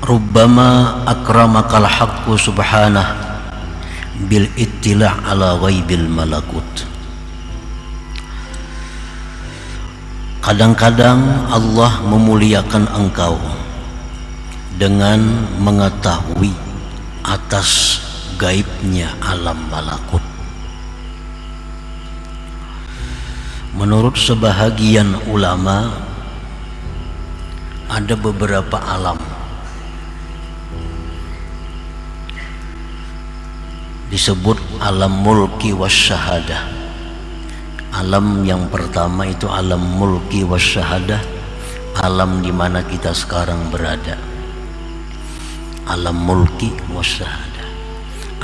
Rubbama akramakal haqqu subhanah bil ittila' ala ghaibil malakut. Kadang-kadang Allah memuliakan engkau dengan mengetahui atas gaibnya alam malakut. Menurut sebahagian ulama, ada beberapa alam. Disebut alam mulki wasyahadah. Alam yang pertama itu alam mulki wasyahadah, alam di mana kita sekarang berada. Alam mulki wasyahadah.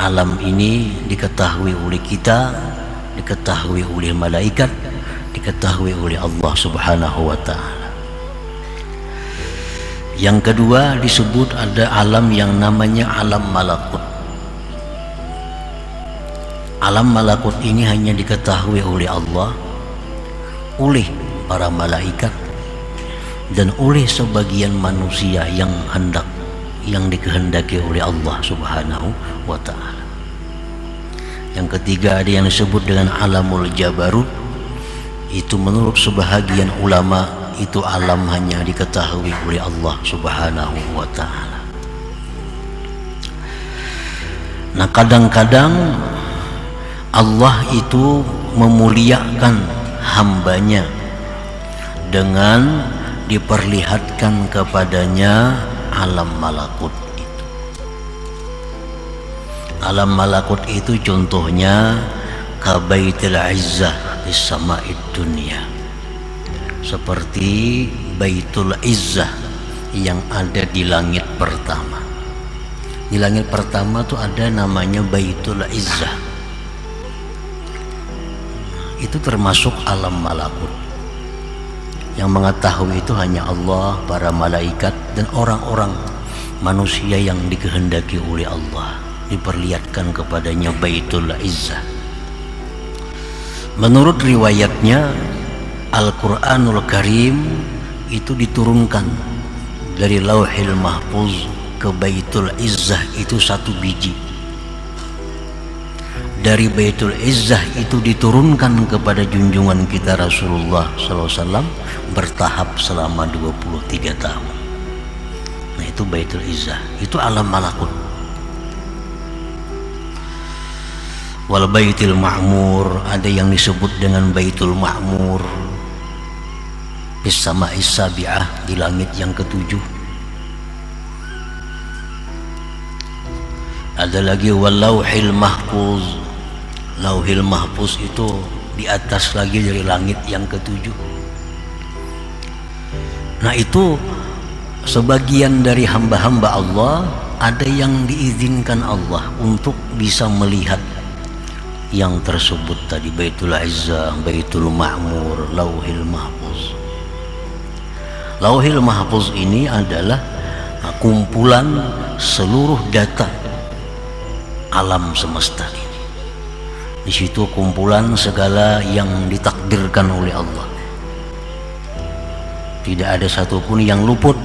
Alam ini diketahui oleh kita, diketahui oleh malaikat, diketahui oleh Allah Subhanahu wa ta'ala. Yang kedua disebut ada alam yang namanya alam malakut. Alam malakut ini hanya diketahui oleh Allah, oleh para malaikat, dan oleh sebagian manusia yang dikehendaki oleh Allah Subhanahu wa ta'ala. Yang ketiga ada yang disebut dengan alamul jabarut. Itu menurut sebahagian ulama itu alam hanya diketahui oleh Allah Subhanahu wa ta'ala. Nah, kadang-kadang Allah itu memuliakan hambanya dengan diperlihatkan kepadanya alam malakut itu. Alam malakut itu contohnya kabaitil izzah di sama'id dunia, seperti baitul izzah yang ada di langit pertama. Di langit pertama itu ada namanya baitul izzah. Itu termasuk alam malakut. Yang mengetahui itu hanya Allah, para malaikat, dan orang-orang manusia yang dikehendaki oleh Allah. Diperlihatkan kepadanya baitul izzah. Menurut riwayatnya, Al-Quranul Karim itu diturunkan dari Lauhil Mahfuz ke Baitul Izzah itu 1 biji. Dari Baitul Izzah itu diturunkan kepada junjungan kita Rasulullah SAW bertahap selama 23 tahun. Nah, itu Baitul Izzah, itu alam malakut. Wal Baitul Ma'mur, ada yang disebut dengan Baitul Ma'mur bis sama'is sabi'ah, di langit yang ke-7. Ada lagi wal Lauhil Mahfuz. Lauhil Mahfuz itu di atas lagi dari langit yang ke-7. Nah, itu sebagian dari hamba-hamba Allah, ada yang diizinkan Allah untuk bisa melihat yang tersebut tadi, Baitul Izzah, Baitul Ma'mur, Lauhil Mahfuz. Lauhil Mahfuz ini adalah kumpulan seluruh data alam semesta ini. Di situ kumpulan segala yang ditakdirkan oleh Allah. Tidak ada satupun yang luput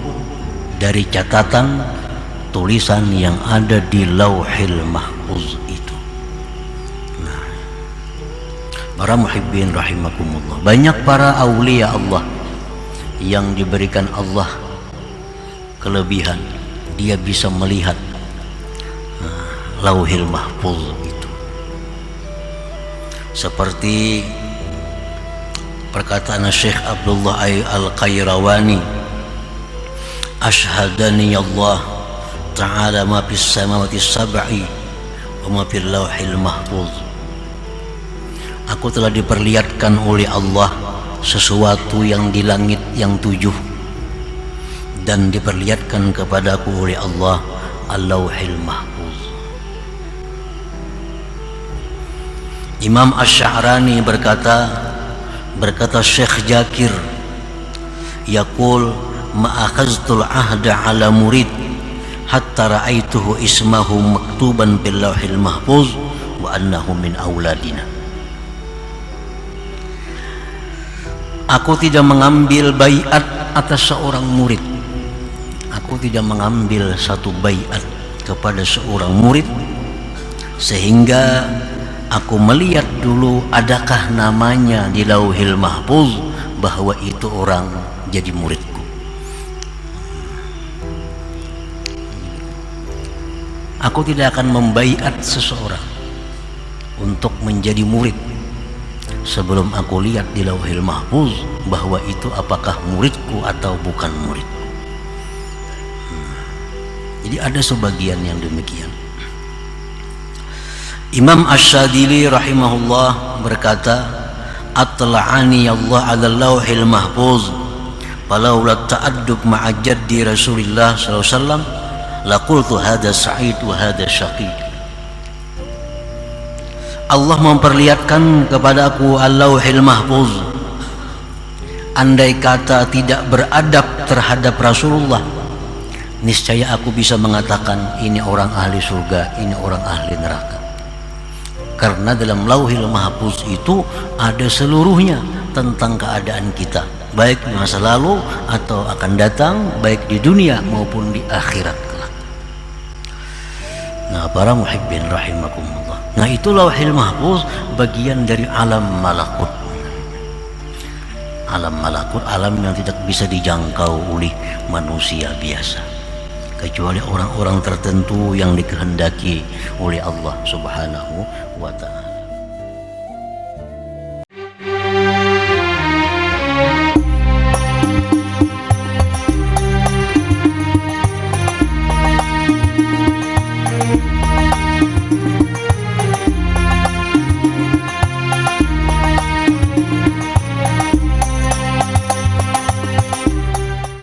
dari catatan tulisan yang ada di Lauhil Mahfuz itu. Nah, para muhibbin rahimakumullah, banyak para aulia Allah yang diberikan Allah kelebihan, dia bisa melihat Lauhil Mahfuz itu. Seperti perkataan Syekh Abdullah Al-Qayrawani, Ashhadani Allah Ta'ala ma fis samawati sab'i wa ma fil Lauhil Mahfuz. Aku telah diperlihatkan oleh Allah sesuatu yang di langit yang 7, dan diperlihatkan kepadaku oleh Allah Al-Lauhil Mahfuz. Imam Asy-Sya'rani berkata Syekh Jakir, yaqul ma akhaztul ahda ala murid hatta ra'aituhu ismahu maktuban bil Lauhil Mahfuz wa annahu min auladina. Aku tidak mengambil baiat atas seorang murid aku tidak mengambil satu baiat kepada seorang murid sehingga aku melihat dulu adakah namanya di Lauhil Mahfuz bahwa itu orang jadi muridku. Aku tidak akan membaiat seseorang untuk menjadi murid sebelum aku lihat di Lauhil Mahfuz bahwa itu apakah muridku atau bukan muridku. Jadi ada sebagian yang demikian. Imam Asy-Syadzili rahimahullah berkata, atla'ani Allah 'ala Lauhil Mahfuz falaula ta'addub ma'a jaddi Rasulillah sallallahu alaihi wasallam laqultu hadza sa'id wa hadza syaqi. Allah memperlihatkan kepada aku Al-Lauhil Mahfuz. Andai kata tidak beradab terhadap Rasulullah, niscaya aku bisa mengatakan ini orang ahli surga, ini orang ahli neraka. Karena dalam Lauhil Mahfuz itu ada seluruhnya tentang keadaan kita, baik di masa lalu atau akan datang, baik di dunia maupun di akhirat kelak. Nah, para muhibbin rahimakumullah. Nah, itu Lauhil Mahfuz bagian dari alam malakut. Alam malakut, alam yang tidak bisa dijangkau oleh manusia biasa, kecuali orang-orang tertentu yang dikehendaki oleh Allah Subhanahu wa ta'ala.